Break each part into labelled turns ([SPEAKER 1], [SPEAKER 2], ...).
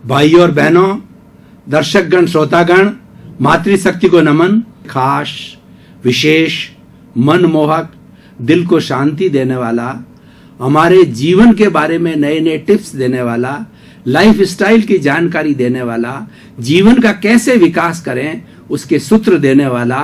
[SPEAKER 1] भाइयों और बहनों, दर्शकगण, श्रोतागण, मातृशक्ति को नमन। खास, विशेष, मनमोहक, दिल को शांति देने वाला, हमारे जीवन के बारे में नए नए टिप्स देने वाला, लाइफ स्टाइल की जानकारी देने वाला, जीवन का कैसे विकास करें उसके सूत्र देने वाला,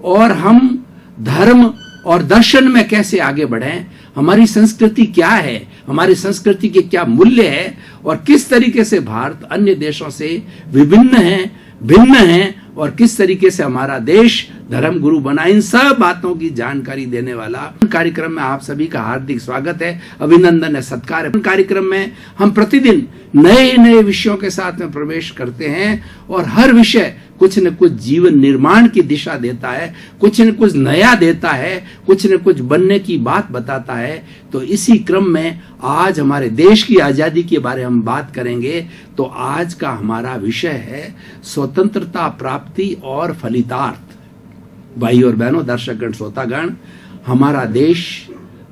[SPEAKER 1] और हम धर्म और दर्शन में कैसे आगे बढ़ें, हमारी संस्कृति क्या है, हमारी संस्कृति के क्या मूल्य है, और किस तरीके से भारत अन्य देशों से विभिन्न है, भिन्न है, और किस तरीके से हमारा देश धर्म गुरु बना, इन सब बातों की जानकारी देने वाला कार्यक्रम में आप सभी का हार्दिक स्वागत है, अभिनंदन है, सत्कार है। कार्यक्रम में हम प्रतिदिन नए नए विषयों के साथ में प्रवेश करते हैं और हर विषय कुछ न कुछ जीवन निर्माण की दिशा देता है, कुछ न कुछ नया देता है, कुछ न कुछ बनने की बात बताता है। तो इसी क्रम में आज हमारे देश की आजादी के बारे में हम बात करेंगे। तो आज का हमारा विषय है स्वतंत्रता प्राप्ति और फलितार्थ। भाइयों और बहनों, दर्शकगण, श्रोतागण, हमारा देश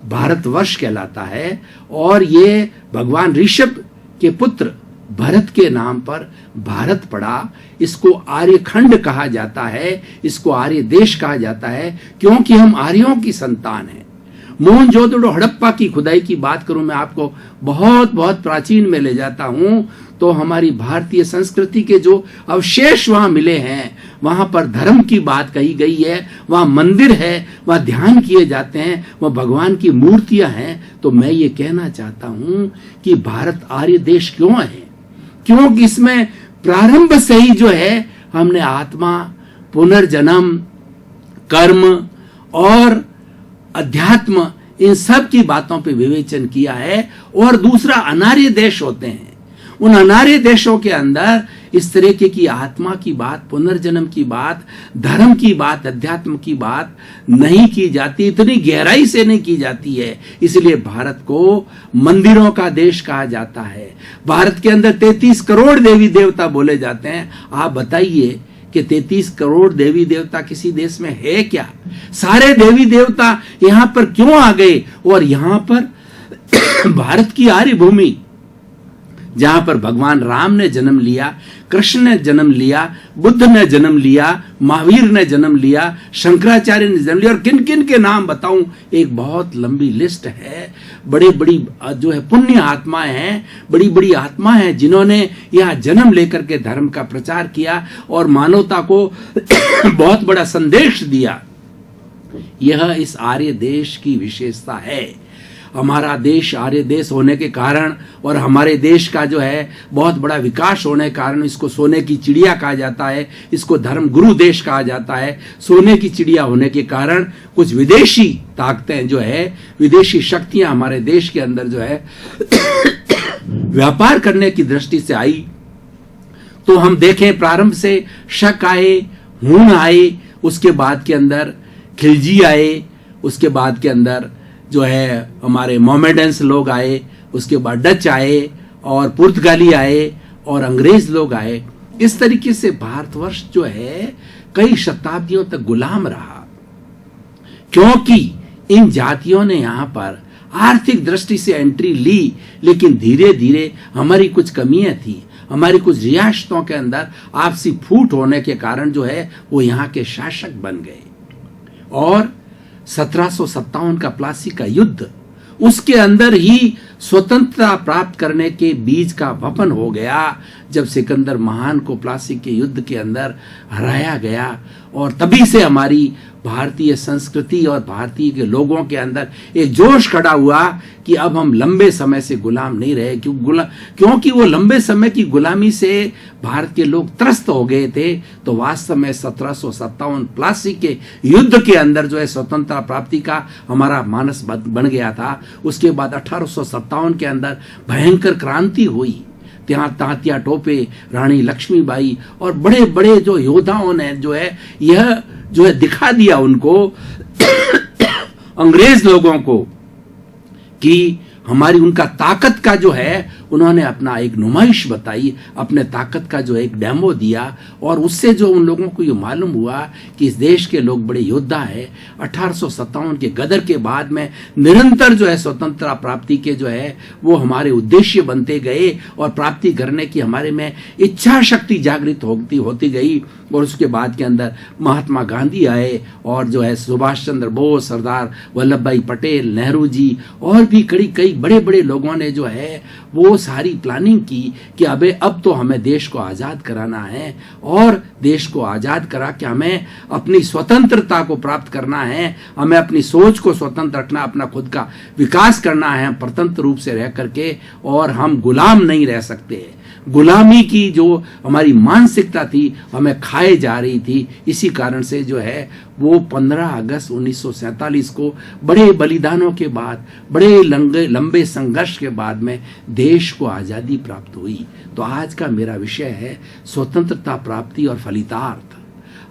[SPEAKER 1] भारतवर्ष कहलाता है और ये भगवान ऋषभ के पुत्र भरत के नाम पर भारत पड़ा। इसको आर्यखंड कहा जाता है, इसको आर्य देश कहा जाता है, क्योंकि हम आर्यों की संतान हैं। मोहनजोदड़ो हड़प्पा की खुदाई की बात करूं, मैं आपको बहुत बहुत प्राचीन में ले जाता हूं, तो हमारी भारतीय संस्कृति के जो अवशेष वहां मिले हैं, वहां पर धर्म की बात कही गई है, वहां मंदिर है, वहां ध्यान किए जाते हैं, वहां भगवान की मूर्तियां हैं। तो मैं ये कहना चाहता हूं कि भारत आर्य देश क्यों है, क्योंकि इसमें प्रारंभ से ही जो है हमने आत्मा, पुनर्जन्म, कर्म और अध्यात्म, इन सब की बातों पे विवेचन किया है। और दूसरा, अनार्य देश होते हैं, उन अनार्य देशों के अंदर इस तरीके की आत्मा की बात, पुनर्जन्म की बात, धर्म की बात, अध्यात्म की बात नहीं की जाती, इतनी गहराई से नहीं की जाती है। इसलिए भारत को मंदिरों का देश कहा जाता है। भारत के अंदर 33 करोड़ देवी देवता बोले जाते हैं। आप बताइए कि 33 करोड़ देवी देवता किसी देश में है क्या? सारे देवी देवता यहां पर क्यों आ गए? और यहां पर भारत की आर्य भूमि, जहां पर भगवान राम ने जन्म लिया, कृष्ण ने जन्म लिया, बुद्ध ने जन्म लिया, महावीर ने जन्म लिया, शंकराचार्य ने जन्म लिया, और किन किन के नाम बताऊं, एक बहुत लंबी लिस्ट है। बड़े बड़ी जो है पुण्य आत्माएं हैं, बड़ी बड़ी आत्मा है जिन्होंने यहां जन्म लेकर के धर्म का प्रचार किया और मानवता को बहुत बड़ा संदेश दिया। यह इस आर्य देश की विशेषता है। हमारा देश आर्य देश होने के कारण और हमारे देश का जो है बहुत बड़ा विकास होने के कारण इसको सोने की चिड़िया कहा जाता है, इसको धर्म गुरु देश कहा जाता है। सोने की चिड़िया होने के कारण कुछ विदेशी ताकतें जो है, विदेशी शक्तियां हमारे देश के अंदर जो है व्यापार करने की दृष्टि से आई। तो हम देखें, प्रारंभ से शक आए, हूण आए, उसके बाद के अंदर खिलजी आए, उसके बाद के अंदर जो है हमारे मोमेडन्स लोग आए, उसके बाद डच आए और पुर्तगाली आए और अंग्रेज लोग आए। इस तरीके से भारतवर्ष जो है कई शताब्दियों तक गुलाम रहा, क्योंकि इन जातियों ने यहां पर आर्थिक दृष्टि से एंट्री ली, लेकिन धीरे धीरे हमारी कुछ कमियां थी, हमारी कुछ रियासतों के अंदर आपसी फूट होने के कारण जो है वो यहाँ के शासक बन गए। और 1757 का प्लासी का युद्ध, उसके अंदर ही स्वतंत्रता प्राप्त करने के बीज का वपन हो गया, जब सिकंदर महान को प्लासी के युद्ध के अंदर हराया गया। और तभी से हमारी भारतीय संस्कृति और भारतीय के लोगों के अंदर एक जोश खड़ा हुआ कि अब हम लंबे समय से गुलाम नहीं रहे, क्योंकि वो लंबे समय की गुलामी से भारत के लोग त्रस्त हो गए थे। तो वास्तव में 1757 प्लासी के युद्ध के अंदर जो है स्वतंत्रता प्राप्ति का हमारा मानस बन गया था। उसके बाद 1857 के अंदर भयंकर क्रांति हुई। त्यहां तात्या टोपे, रानी लक्ष्मीबाई और बड़े बड़े जो योद्धाओं ने जो है यह जो है दिखा दिया उनको अंग्रेज लोगों को कि हमारी उनका ताकत का जो है उन्होंने अपना एक नुमाइश बताई, अपने ताकत का जो एक डेमो दिया, और उससे जो उन लोगों को ये मालूम हुआ कि इस देश के लोग बड़े योद्धा है। 1857 के गदर के बाद में निरंतर जो है स्वतंत्रता प्राप्ति के जो है वो हमारे उद्देश्य बनते गए, और प्राप्ति करने की हमारे में इच्छा शक्ति जागृत होती गई। और उसके बाद के अंदर महात्मा गांधी आए, और जो है सुभाष चंद्र बोस, सरदार वल्लभ भाई पटेल, नेहरू जी, और भी कई बड़े बड़े लोगों ने जो है वो सारी प्लानिंग की कि अब तो हमें देश को आज़ाद कराना है, और देश को आज़ाद करा के हमें अपनी स्वतंत्रता को प्राप्त करना है, हमें अपनी सोच को स्वतंत्र रखना, अपना खुद का विकास करना है स्वतंत्र रूप से रह करके, और हम गुलाम नहीं रह सकते। गुलामी की जो हमारी मानसिकता थी हमें खाए जा रही थी। इसी कारण से जो है वो 15 अगस्त 1947 को बड़े बलिदानों के बाद, बड़े लंबे संघर्ष के बाद में देश को आज़ादी प्राप्त हुई। तो आज का मेरा विषय है स्वतंत्रता प्राप्ति और फलितार्थ।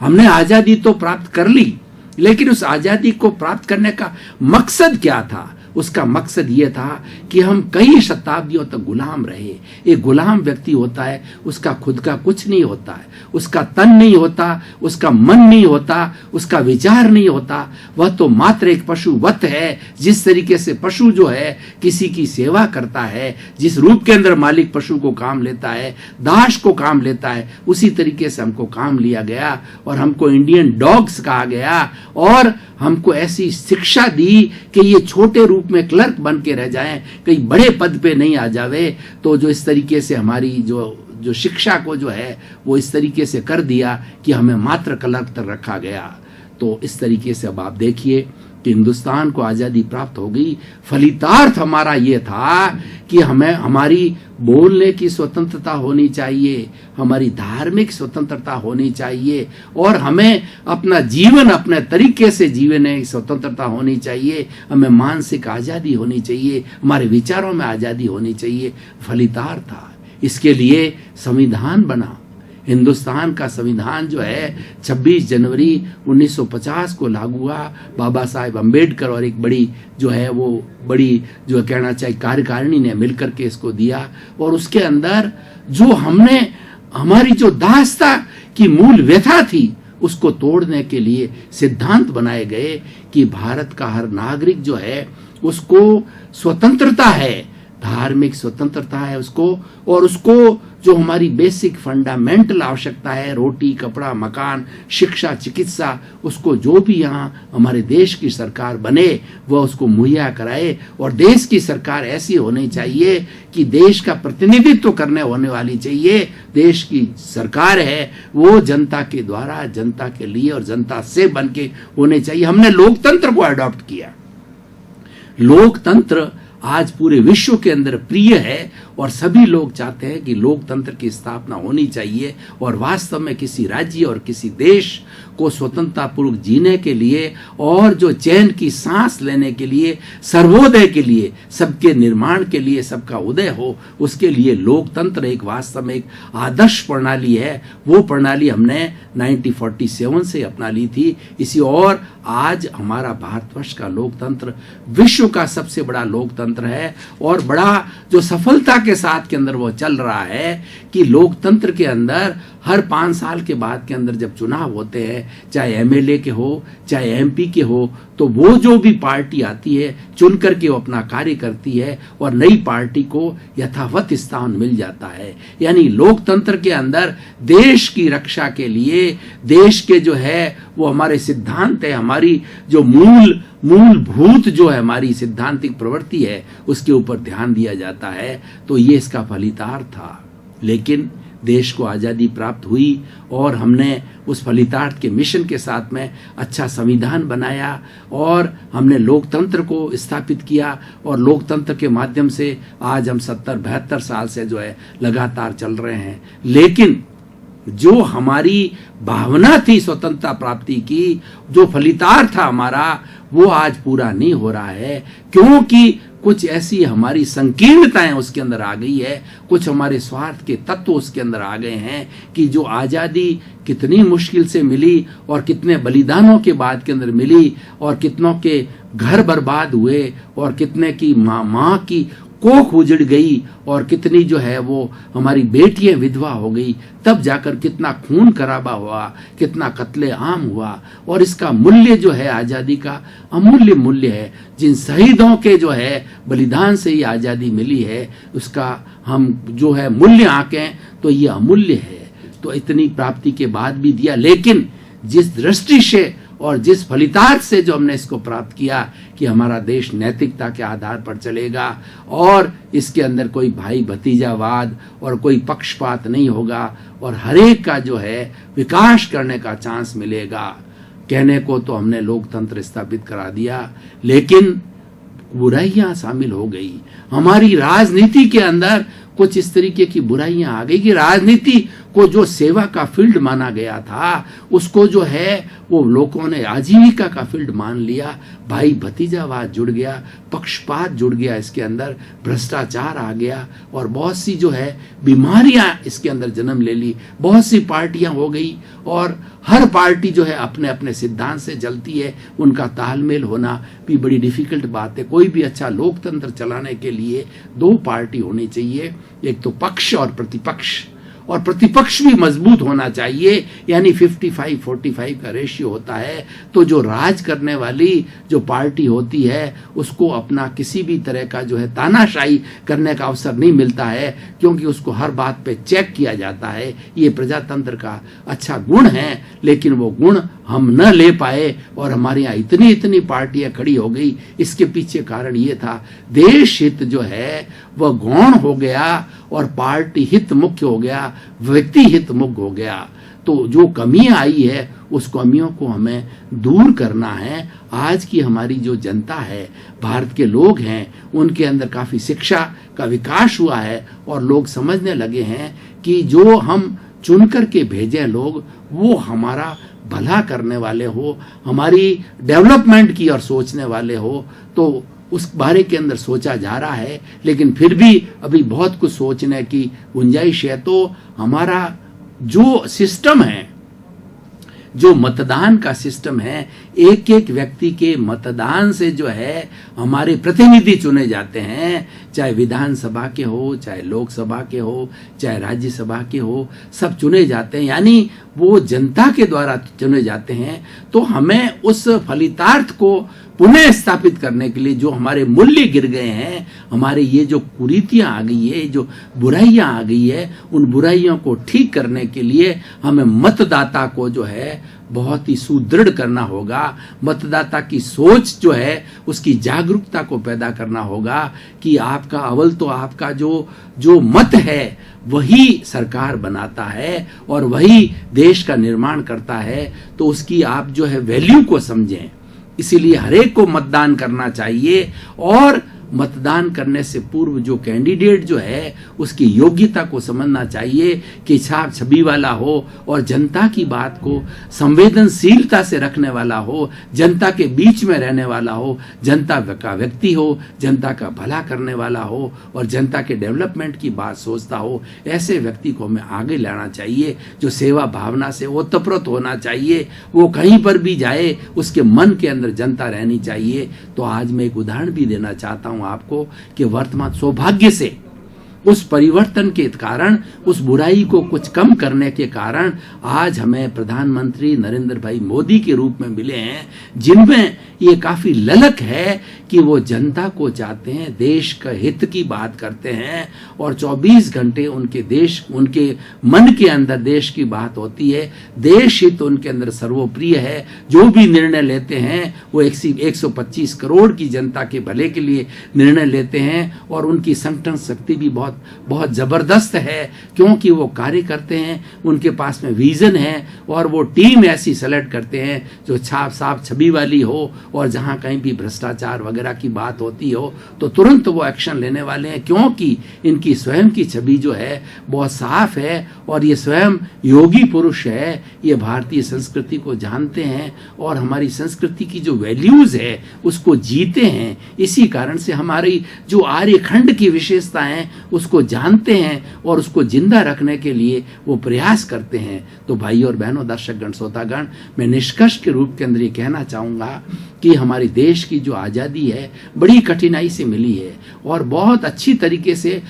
[SPEAKER 1] हमने आज़ादी तो प्राप्त कर ली, लेकिन उस आज़ादी को प्राप्त करने का मकसद क्या था? उसका मकसद ये था कि हम कई शताब्दियों तक गुलाम रहे। एक गुलाम व्यक्ति होता है, उसका खुद का कुछ नहीं होता है, उसका तन नहीं होता, उसका मन नहीं होता, उसका विचार नहीं होता। वह तो मात्र एक पशुवत है। जिस तरीके से पशु जो है किसी की सेवा करता है, जिस रूप के अंदर मालिक पशु को काम लेता है, दास को काम लेता है, उसी तरीके से हमको काम लिया गया, और हमको इंडियन डॉग्स कहा गया, और हमको ऐसी शिक्षा दी कि ये छोटे रूप में क्लर्क बन के रह जाएं, कहीं बड़े पद पे नहीं आ जावे। तो जो इस तरीके से हमारी जो शिक्षा को जो है वो इस तरीके से कर दिया कि हमें मात्र क्लर्क तक रखा गया। तो इस तरीके से अब आप देखिए कि हिंदुस्तान को आज़ादी प्राप्त हो गई। फलितार्थ हमारा ये था कि हमें हमारी बोलने की स्वतंत्रता होनी चाहिए, हमारी धार्मिक स्वतंत्रता होनी चाहिए, और हमें अपना जीवन अपने तरीके से जीने की स्वतंत्रता होनी चाहिए, हमें मानसिक आज़ादी होनी चाहिए, हमारे विचारों में आज़ादी होनी चाहिए। फलितार्थ था। इसके लिए संविधान बना। हिंदुस्तान का संविधान जो है 26 जनवरी 1950 को लागू हुआ। बाबा साहेब अम्बेडकर और एक बड़ी जो है वो बड़ी जो कहना चाहिए कार्यकारिणी ने मिलकर के इसको दिया, और उसके अंदर जो हमने हमारी जो दास्ता की मूल व्यथा थी उसको तोड़ने के लिए सिद्धांत बनाए गए कि भारत का हर नागरिक जो है उसको स्वतंत्रता है, धार्मिक स्वतंत्रता है उसको, और उसको जो हमारी बेसिक फंडामेंटल आवश्यकता है, रोटी, कपड़ा, मकान, शिक्षा, चिकित्सा, उसको जो भी यहाँ हमारे देश की सरकार बने वह उसको मुहैया कराए। और देश की सरकार ऐसी होनी चाहिए कि देश का प्रतिनिधित्व करने होने वाली चाहिए। देश की सरकार है वो जनता के द्वारा, जनता के लिए और जनता से बन के होने चाहिए। हमने लोकतंत्र को अडॉप्ट किया। लोकतंत्र आज पूरे विश्व के अंदर प्रिय है, और सभी लोग चाहते हैं कि लोकतंत्र की स्थापना होनी चाहिए, और वास्तव में किसी राज्य और किसी देश को स्वतंत्रता पूर्वक जीने के लिए और जो चैन की सांस लेने के लिए, सर्वोदय के लिए, सबके निर्माण के लिए, सबका उदय हो, उसके लिए लोकतंत्र एक वास्तव में एक आदर्श प्रणाली है। वो प्रणाली हमने 1947 से अपना ली थी। इसी और आज हमारा भारतवर्ष का लोकतंत्र विश्व का सबसे बड़ा लोकतंत्र है, और बड़ा जो सफलता के साथ के अंदर वो चल रहा है कि लोकतंत्र के अंदर हर 5 साल के बाद के अंदर जब चुनाव होते हैं, चाहे एमएलए के हो चाहे एमपी के हो, तो वो जो भी पार्टी आती है चुन करके वो अपना कार्य करती है, और नई पार्टी को यथावत स्थान मिल जाता है। यानी लोकतंत्र के अंदर देश की रक्षा के लिए, देश के जो है वो हमारे सिद्धांत है, हमारी जो मूलभूत जो है हमारी सिद्धांतिक प्रवृत्ति है, उसके ऊपर ध्यान दिया जाता है। तो ये इसका फलितार्थ था। लेकिन देश को आज़ादी प्राप्त हुई, और हमने उस फलितार्थ के मिशन के साथ में अच्छा संविधान बनाया, और हमने लोकतंत्र को स्थापित किया, और लोकतंत्र के माध्यम से आज हम 70-72 साल से जो है लगातार चल रहे हैं। लेकिन जो हमारी भावना थी स्वतंत्रता प्राप्ति की, जो फलितार्थ था हमारा, वो आज पूरा नहीं हो रहा है, क्योंकि कुछ ऐसी हमारी संकीर्णताएं उसके अंदर आ गई है, कुछ हमारे स्वार्थ के तत्व उसके अंदर आ गए हैं कि जो आज़ादी कितनी मुश्किल से मिली, और कितने बलिदानों के बाद के अंदर मिली, और कितनों के घर बर्बाद हुए, और कितने की माँ की कोख उजड़ गई और कितनी जो है वो हमारी बेटियां विधवा हो गई, तब जाकर कितना खून खराबा हुआ, कितना कत्ले आम हुआ। और इसका मूल्य जो है आज़ादी का अमूल्य मूल्य है। जिन शहीदों के जो है बलिदान से ये आज़ादी मिली है, उसका हम जो है मूल्य आंकें तो ये अमूल्य है। तो इतनी प्राप्ति के बाद भी दिया, लेकिन जिस दृष्टि से और जिस फलितार्थ से जो हमने इसको प्राप्त किया कि हमारा देश नैतिकता के आधार पर चलेगा और इसके अंदर कोई भाई भतीजावाद और कोई पक्षपात नहीं होगा और हरेक का जो है विकास करने का चांस मिलेगा। कहने को तो हमने लोकतंत्र स्थापित करा दिया, लेकिन बुराइयां शामिल हो गई। हमारी राजनीति के अंदर कुछ इस तरीके की बुराइयां आ गई कि राजनीति को जो सेवा का फील्ड माना गया था, उसको जो है वो लोगों ने आजीविका का फील्ड मान लिया। भाई भतीजावाद जुड़ गया, पक्षपात जुड़ गया, इसके अंदर भ्रष्टाचार आ गया और बहुत सी जो है बीमारियां इसके अंदर जन्म ले ली। बहुत सी पार्टियां हो गई और हर पार्टी जो है अपने अपने सिद्धांत से चलती है। उनका तालमेल होना भी बड़ी डिफिकल्ट बात है। कोई भी अच्छा लोकतंत्र चलाने के लिए दो पार्टी होनी चाहिए, एक तो पक्ष और प्रतिपक्ष, और प्रतिपक्ष भी मजबूत होना चाहिए, यानी 55-45 का रेशियो होता है। तो जो राज करने वाली जो पार्टी होती है उसको अपना किसी भी तरह का जो है तानाशाही करने का अवसर नहीं मिलता है, क्योंकि उसको हर बात पे चेक किया जाता है। ये प्रजातंत्र का अच्छा गुण है, लेकिन वो गुण हम न ले पाए और हमारे यहाँ इतनी इतनी पार्टियां खड़ी हो गई। इसके पीछे कारण ये था, देश हित जो है वह गौण हो गया और पार्टी हित मुख्य हो गया, व्यक्ति हित मुख्य हो गया। तो जो कमियां आई है उस कमियों को हमें दूर करना है। आज की हमारी जो जनता है, भारत के लोग हैं, उनके अंदर काफी शिक्षा का विकास हुआ है और लोग समझने लगे हैं कि जो हम चुन करके भेजे लोग वो हमारा भला करने वाले हो, हमारी डेवलपमेंट की और सोचने वाले हो। तो उस बारे के अंदर सोचा जा रहा है, लेकिन फिर भी अभी बहुत कुछ सोचने की गुंजाइश है। तो हमारा जो सिस्टम है, जो मतदान का सिस्टम है, एक एक व्यक्ति के मतदान से जो है हमारे प्रतिनिधि चुने जाते हैं, चाहे विधानसभा के हो, चाहे लोकसभा के हो, चाहे राज्यसभा के हो, सब चुने जाते हैं, यानी वो जनता के द्वारा चुने जाते हैं। तो हमें उस फलितार्थ को पुनः स्थापित करने के लिए जो हमारे मूल्य गिर गए हैं, हमारे ये जो कुरीतियां आ गई है, जो बुराइयां आ गई है, उन बुराइयों को ठीक करने के लिए हमें मतदाता को जो है बहुत ही सुदृढ़ करना होगा। मतदाता की सोच जो है उसकी जागरूकता को पैदा करना होगा कि आपका अव्वल तो आपका जो मत है वही सरकार बनाता है और वही देश का निर्माण करता है। तो उसकी आप जो है वैल्यू को समझें। इसीलिए हरेक को मतदान करना चाहिए और मतदान करने से पूर्व जो कैंडिडेट जो है उसकी योग्यता को समझना चाहिए कि छाप छवि वाला हो और जनता की बात को संवेदनशीलता से रखने वाला हो, जनता के बीच में रहने वाला हो, जनता का व्यक्ति हो, जनता का भला करने वाला हो और जनता के डेवलपमेंट की बात सोचता हो। ऐसे व्यक्ति को हमें आगे लाना चाहिए, जो सेवा भावना से ओतप्रोत होना चाहिए। वो कहीं पर भी जाए उसके मन के अंदर जनता रहनी चाहिए। तो आज मैं एक उदाहरण भी देना चाहता हूं आपको कि वर्तमान सौभाग्य से उस परिवर्तन के कारण, उस बुराई को कुछ कम करने के कारण आज हमें प्रधानमंत्री नरेंद्र भाई मोदी के रूप में मिले हैं, जिनमें ये काफी ललक है कि वो जनता को चाहते हैं, देश का हित की बात करते हैं और 24 घंटे उनके मन के अंदर देश की बात होती है। देश हित उनके अंदर सर्वोप्रिय है। जो भी निर्णय लेते हैं वो 125 करोड़ की जनता के भले के लिए निर्णय लेते हैं और उनकी संगठन शक्ति भी बहुत जबरदस्त है, क्योंकि वो कार्य करते हैं, उनके पास में विजन है और वो टीम ऐसी सेलेक्ट करते हैं जो साफ छवि वाली हो और जहां कहीं भी भ्रष्टाचार वगैरह की बात होती हो तो तुरंत वो एक्शन लेने वाले हैं, क्योंकि इनकी स्वयं की छवि जो है बहुत साफ है और ये स्वयं योगी पुरुष है। ये भारतीय संस्कृति को जानते हैं और हमारी संस्कृति की जो वैल्यूज है उसको जीते हैं। इसी कारण से हमारी जो आर्यखंड की विशेषता है उसको जानते हैं और उसको जिंदा रखने के लिए वो प्रयास करते हैं। तो भाई और बहनों, दर्शकगण, श्रोतागण, मैं निष्कर्ष के रूप के अंदर ये कहना चाहूँगा कि हमारे देश की जो आज़ादी है बड़ी कठिनाई से मिली है और बहुत अच्छी तरीके से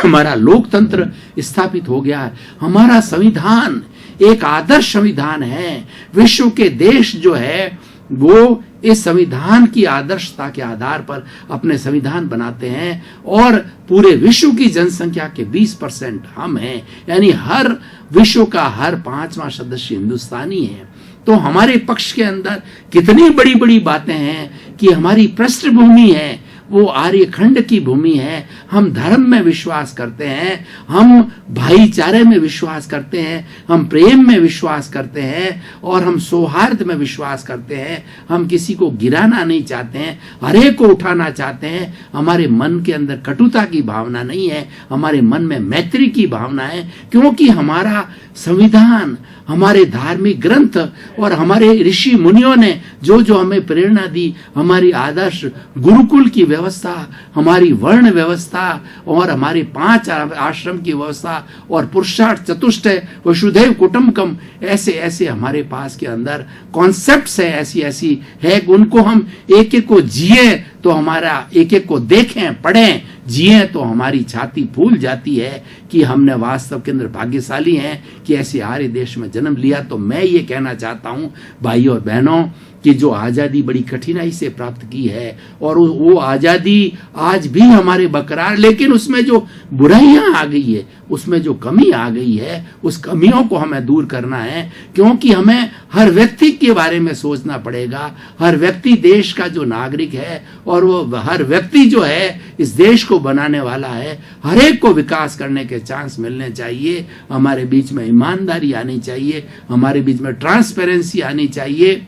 [SPEAKER 1] हमारा लोकतंत्र स्थापित हो गया है। हमारा संविधान एक आदर्श संविधान है। विश्व के देश जो है वो इस संविधान की आदर्शता के आधार पर अपने संविधान बनाते हैं और पूरे विश्व की जनसंख्या के 20% हम हैं, यानी हर विश्व का हर 5वां सदस्य हिंदुस्तानी है। तो हमारे पक्ष के अंदर कितनी बड़ी बड़ी बातें हैं कि हमारी पृष्ठभूमि है वो आर्यखंड की भूमि है। हम धर्म में विश्वास करते हैं, हम भाईचारे में विश्वास करते हैं, हम प्रेम में विश्वास करते हैं और हम सौहार्द में विश्वास करते हैं। हम किसी को गिराना नहीं चाहते हैं, हर एक को उठाना चाहते हैं। हमारे मन के अंदर कटुता की भावना नहीं है, हमारे मन में मैत्री की भावना है, क्योंकि हमारा संविधान, हमारे धार्मिक ग्रंथ और हमारे ऋषि मुनियों ने जो जो हमें प्रेरणा दी, हमारी आदर्श गुरुकुल की व्यवस्था, हमारी वर्ण व्यवस्था और हमारे 5 आश्रम की व्यवस्था और पुरुषार्थ चतुष्टय वसुधैव कुटुंबकम, ऐसे ऐसे हमारे पास के अंदर कॉन्सेप्ट्स है, ऐसी ऐसी है कि उनको हम एक एक को जिए तो हमारा, एक एक को देखें, पढ़ें, जिए तो हमारी छाती फूल जाती है कि हमने वास्तव के अंदर भाग्यशाली हैं कि ऐसे आर्य देश में जन्म लिया। तो मैं ये कहना चाहता हूँ भाई और बहनों कि जो आज़ादी बड़ी कठिनाई से प्राप्त की है और वो आज़ादी आज भी हमारे बरकरार, लेकिन उसमें जो बुराइयां आ गई है, उसमें जो कमी आ गई है, उस कमियों को हमें दूर करना है, क्योंकि हमें हर व्यक्ति के बारे में सोचना पड़ेगा। हर व्यक्ति देश का जो नागरिक है और वो हर व्यक्ति जो है इस देश को बनाने वाला है। हर एक को विकास करने के चांस मिलने चाहिए। हमारे बीच में ईमानदारी आनी चाहिए, हमारे बीच में ट्रांसपेरेंसी आनी चाहिए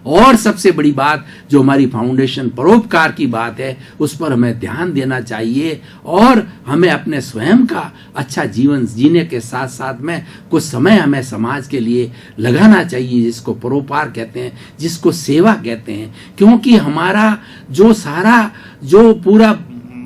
[SPEAKER 1] और सबसे बड़ी बात जो हमारी फाउंडेशन परोपकार की बात है, उस पर हमें ध्यान देना चाहिए और हमें अपने स्वयं का अच्छा जीवन जीने के साथ साथ में कुछ समय हमें समाज के लिए लगाना चाहिए, जिसको परोपकार कहते हैं, जिसको सेवा कहते हैं। क्योंकि हमारा जो सारा जो पूरा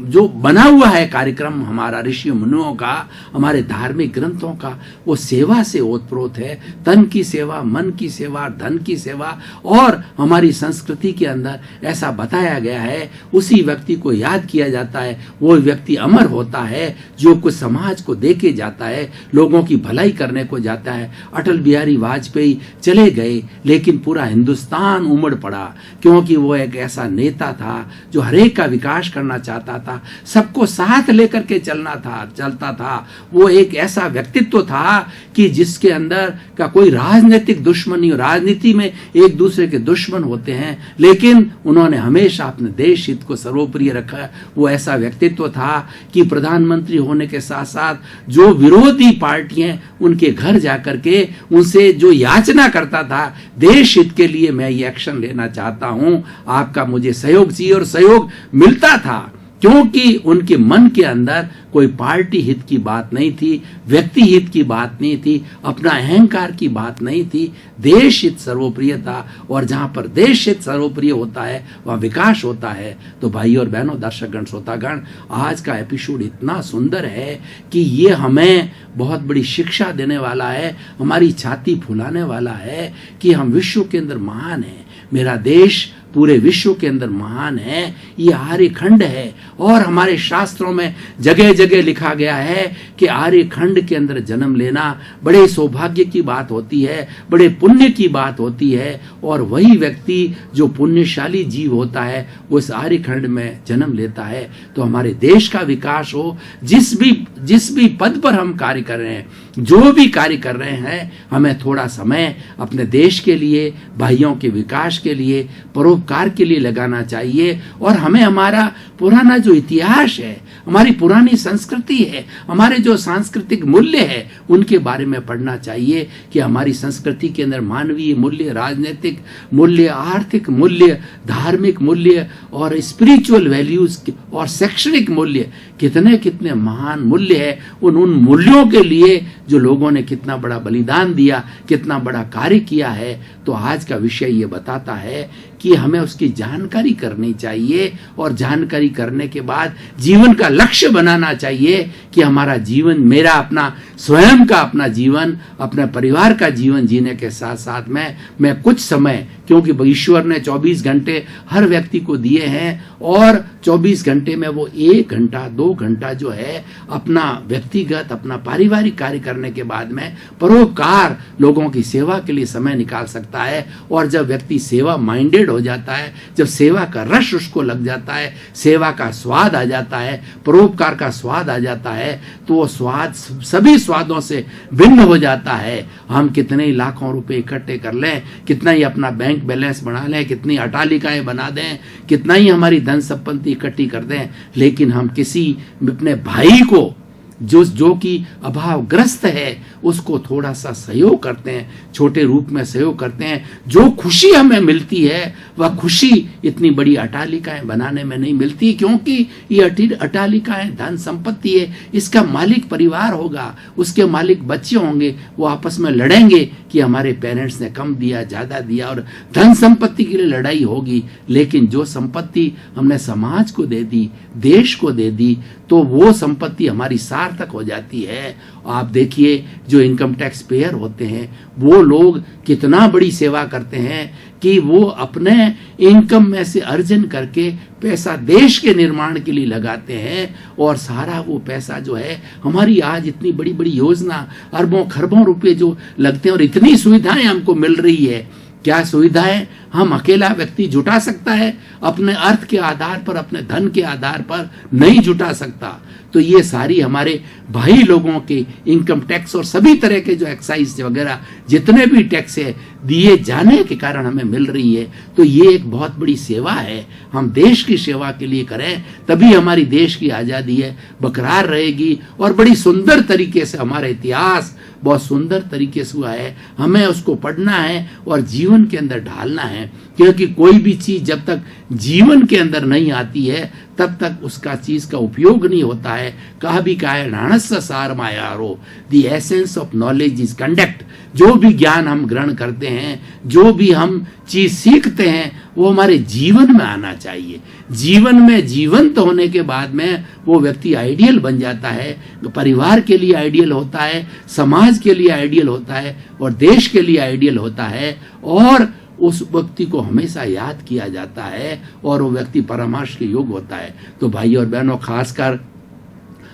[SPEAKER 1] जो बना हुआ है कार्यक्रम हमारा ऋषि मुनियों का, हमारे धार्मिक ग्रंथों का, वो सेवा से ओतप्रोत है। तन की सेवा, मन की सेवा, धन की सेवा, और हमारी संस्कृति के अंदर ऐसा बताया गया है, उसी व्यक्ति को याद किया जाता है। वो व्यक्ति अमर होता है जो कुछ समाज को देके जाता है, लोगों की भलाई करने को जाता है। अटल बिहारी वाजपेयी चले गए लेकिन पूरा हिंदुस्तान उमड़ पड़ा, क्योंकि वो एक ऐसा नेता था जो हरेक का विकास करना चाहता था, सबको साथ लेकर के चलता था। वो एक ऐसा व्यक्तित्व था कि जिसके अंदर का कोई राजनीतिक दुश्मनी, राजनीति में एक दूसरे के दुश्मन होते हैं, लेकिन उन्होंने हमेशा अपने देश हित को सर्वोपरि रखा। वो ऐसा व्यक्तित्व था कि प्रधानमंत्री होने के साथ साथ जो विरोधी पार्टियां उनके घर जाकर के उनसे जो याचना करता था, देश हित के लिए मैं ये एक्शन लेना चाहता हूं, आपका मुझे सहयोग चाहिए, और सहयोग मिलता था, क्योंकि उनके मन के अंदर कोई पार्टी हित की बात नहीं थी, व्यक्ति हित की बात नहीं थी, अपना अहंकार की बात नहीं थी। देश हित सर्वोप्रिय था, और जहां पर देश हित सर्वोप्रिय होता है वह विकास होता है। तो भाई और बहनों, दर्शकगण, श्रोतागण, आज का एपिसोड इतना सुंदर है कि ये हमें बहुत बड़ी शिक्षा देने वाला है, हमारी छाती फुलाने वाला है कि हम विश्व के अंदर महान हैं। मेरा देश पूरे विश्व के अंदर महान है, ये आर्यखंड है। और हमारे शास्त्रों में जगह जगह लिखा गया है कि आर्यखंड के अंदर जन्म लेना बड़े सौभाग्य की बात होती है, बड़े पुण्य की बात होती है। और वही व्यक्ति जो पुण्यशाली जीव होता है वो इस आर्यखंड में जन्म लेता है। तो हमारे देश का विकास हो, जिस भी पद पर हम कार्य कर रहे हैं, जो भी कार्य कर रहे हैं, हमें थोड़ा समय अपने देश के लिए, भाइयों के विकास के लिए, परोपकार के लिए लगाना चाहिए। और हमें हमारा पुराना जो इतिहास है, हमारी पुरानी संस्कृति है, हमारे जो सांस्कृतिक मूल्य है, उनके बारे में पढ़ना चाहिए कि हमारी संस्कृति के अंदर मानवीय मूल्य, राजनीतिक मूल्य, आर्थिक मूल्य, धार्मिक मूल्य और स्पिरिचुअल वैल्यूज और शैक्षणिक मूल्य कितने कितने महान मूल्य है। उन मूल्यों के लिए जो लोगों ने कितना बड़ा बलिदान दिया, कितना बड़ा कार्य किया है। तो आज का विषय ये बताता है कि हमें उसकी जानकारी करनी चाहिए और जानकारी करने के बाद जीवन का लक्ष्य बनाना चाहिए कि हमारा जीवन, मेरा अपना स्वयं का अपना जीवन, अपने परिवार का जीवन जीने के साथ साथ में मैं कुछ समय, क्योंकि ईश्वर ने 24 घंटे हर व्यक्ति को दिए हैं और 24 घंटे में वो 1 घंटा 2 घंटा जो है अपना व्यक्तिगत, अपना पारिवारिक कार्य करने के बाद में परोपकार, लोगों की सेवा के लिए समय निकाल सकता है। और जब व्यक्ति सेवा माइंडेड हो जाता है, जब सेवा का रस उसको लग जाता है, सेवा का स्वाद आ जाता है, परोपकार का स्वाद आ जाता है, तो वो स्वाद सभी स्वादों से भिन्न हो जाता है। हम कितने ही लाखों रुपए इकट्ठे कर लें, कितना ही अपना बैंक बैलेंस बना लें, कितनी अटालिकाएं बना दें, कितना ही हमारी धन संपत्ति इकट्ठी कर दें, लेकिन हम किसी अपने भाई को जो कि अभावग्रस्त है उसको थोड़ा सा सहयोग करते हैं, छोटे रूप में सहयोग करते हैं, जो खुशी हमें मिलती है वह खुशी इतनी बड़ी अटालिकाएं बनाने में नहीं मिलती, क्योंकि ये अटालिकाएं धन संपत्ति है, इसका मालिक परिवार होगा, उसके मालिक बच्चे होंगे, वो आपस में लड़ेंगे कि हमारे पेरेंट्स ने कम दिया, ज्यादा दिया, और धन संपत्ति के लिए लड़ाई होगी। लेकिन जो संपत्ति हमने समाज को दे दी, देश को दे दी, तो वो संपत्ति हमारी सार्थक हो जाती है। आप देखिए जो इनकम टैक्स पेयर होते हैं वो लोग कितना बड़ी सेवा करते हैं कि वो अपने इनकम में से अर्जन करके पैसा देश के निर्माण के लिए लगाते हैं, और सारा वो पैसा जो है हमारी आज इतनी बड़ी बड़ी योजना, अरबों खरबों रुपए जो लगते हैं और इतनी सुविधाएं हमको मिल रही है। क्या सुविधाएं हम अकेला व्यक्ति जुटा सकता है? अपने अर्थ के आधार पर, अपने धन के आधार पर नहीं जुटा सकता। तो ये सारी हमारे भाई लोगों के इनकम टैक्स और सभी तरह के जो एक्साइज वगैरह जितने भी टैक्स है दिए जाने के कारण हमें मिल रही है। तो ये एक बहुत बड़ी सेवा है, हम देश की सेवा के लिए करें, तभी हमारी देश की आज़ादी है बरकरार रहेगी। और बड़ी सुंदर तरीके से हमारा इतिहास बहुत सुंदर तरीके से हुआ है, हमें उसको पढ़ना है और जीवन के अंदर ढालना है, क्योंकि कोई भी चीज जब तक जीवन के अंदर नहीं आती है तब तक उसका चीज का उपयोग नहीं होता है। कहा भी कहा है, नाणस्य सार मायारो, the essence of knowledge is conduct. जो भी ज्ञान हम ग्रहण करते हैं, जो भी हम चीज सीखते हैं, वो हमारे जीवन में आना चाहिए। जीवन में जीवंत होने के बाद में वो व्यक्ति आइडियल बन जाता है, परिवार के लिए आइडियल होता है, समाज के लिए आइडियल होता है और देश के लिए आइडियल होता है, और उस व्यक्ति को हमेशा याद किया जाता है और वो व्यक्ति परामर्श के योग्य होता है। तो भाई और बहनों, खासकर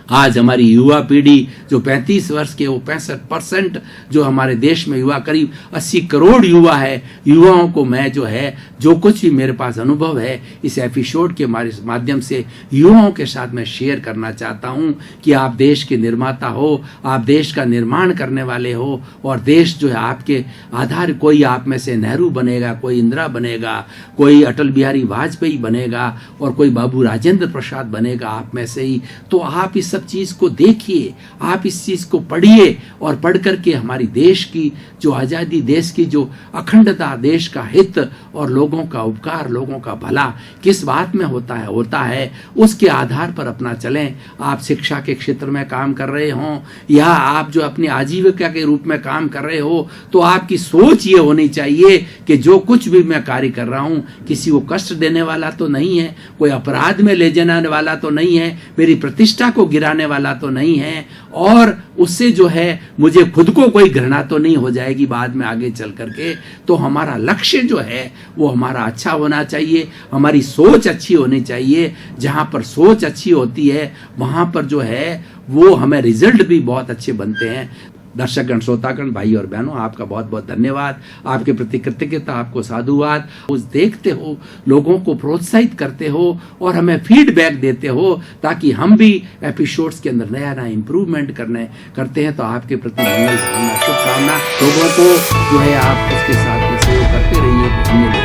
[SPEAKER 1] आज हमारी युवा पीढ़ी जो 35 वर्ष के, वो 65% जो हमारे देश में युवा, करीब 80 करोड़ युवा है, युवाओं को मैं जो है जो कुछ भी मेरे पास अनुभव है इस एपिसोड के माध्यम से युवाओं के साथ मैं शेयर करना चाहता हूं कि आप देश के निर्माता हो, आप देश का निर्माण करने वाले हो, और देश जो है आपके आधार, कोई आप में से नेहरू बनेगा, कोई इंदिरा बनेगा, कोई अटल बिहारी वाजपेयी बनेगा और कोई बाबू राजेंद्र प्रसाद बनेगा आप में से ही। तो आप इस चीज को देखिए, आप इस चीज को पढ़िए और पढ़ करके हमारी देश की जो आजादी, देश की जो अखंडता, देश का हित और लोगों का उपकार, लोगों का भला किस बात में होता है उसके आधार पर अपना चलें। आप शिक्षा के क्षेत्र में काम कर रहे हो या आप जो अपनी आजीविका के रूप में काम कर रहे हो, तो आपकी सोच ये होनी चाहिए कि जो कुछ भी मैं कार्य कर रहा हूं किसी को कष्ट देने वाला तो नहीं है, कोई अपराध में ले जाने वाला तो नहीं है, मेरी प्रतिष्ठा को गिराने वाला तो नहीं है, और उससे जो है मुझे खुद को कोई घृणा तो नहीं हो जाएगी बाद में आगे चल करके। तो हमारा लक्ष्य जो है वो हमारा अच्छा होना चाहिए, हमारी सोच अच्छी होनी चाहिए। जहां पर सोच अच्छी होती है वहां पर जो है वो हमें रिजल्ट भी बहुत अच्छे बनते हैं। दर्शकगण, श्रोतागण, भाई और बहनों, आपका बहुत बहुत धन्यवाद, आपके प्रति कृतज्ञता, आपको साधुवाद। उस देखते हो, लोगों को प्रोत्साहित करते हो और हमें फीडबैक देते हो, ताकि हम भी एपिसोड्स के अंदर नया नया इंप्रूवमेंट करते हैं। तो आपके प्रति मंगल भावना, शुभकामना, लोगों को जो है आप उसके साथ सहयोग करते रहिए।